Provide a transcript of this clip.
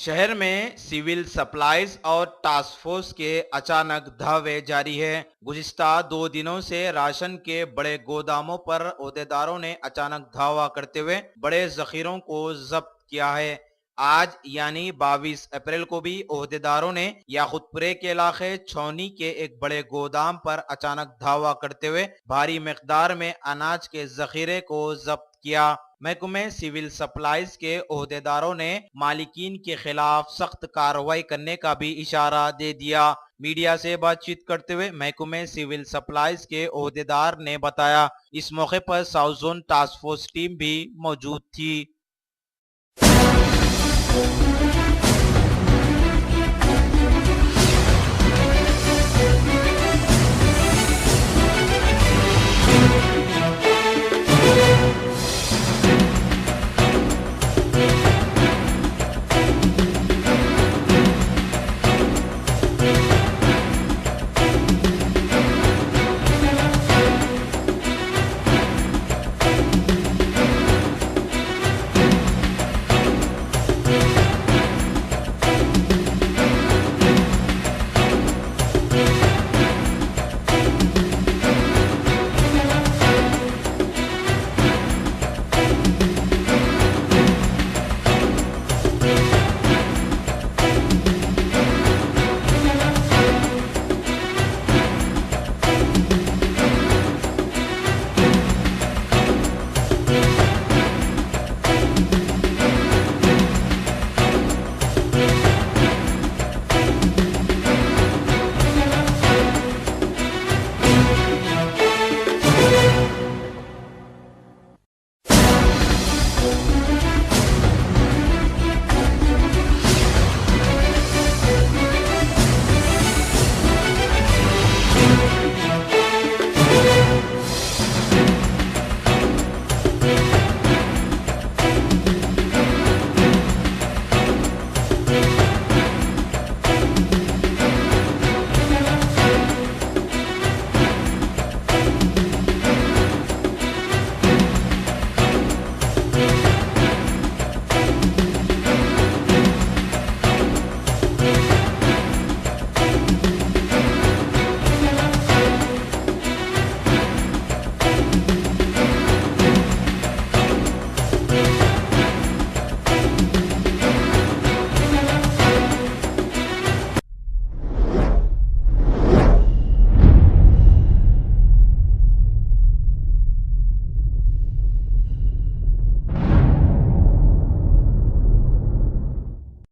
शहर में civil supplies और टास्क फोर्स के अचानक धावे जारी है। गुज़िश्ता 2 दिनों से राशन के बड़े गोदामों पर ओहदेदारों ने अचानक धावा करते हुए बड़े जखीरों को जब्त किया है। आज यानी 22 अप्रैल को भी ओहदेदारों ने याकुतपुरे के इलाके छौनी के एक बड़े गोदाम पर अचानक धावा करते हुए भारी मिकदार में अनाज के जखीरे को जब्त किया। महकमे सिविल सप्लाईज के ओहदेदारों ने मालिकीन के खिलाफ सख्त कार्रवाई करने का भी इशारा दे दिया। मीडिया से बातचीत करते हुए महकमे सिविल सप्लाईज के ओहदेदार ने बताया, इस मौके पर south zone task force team भी मौजूद थी।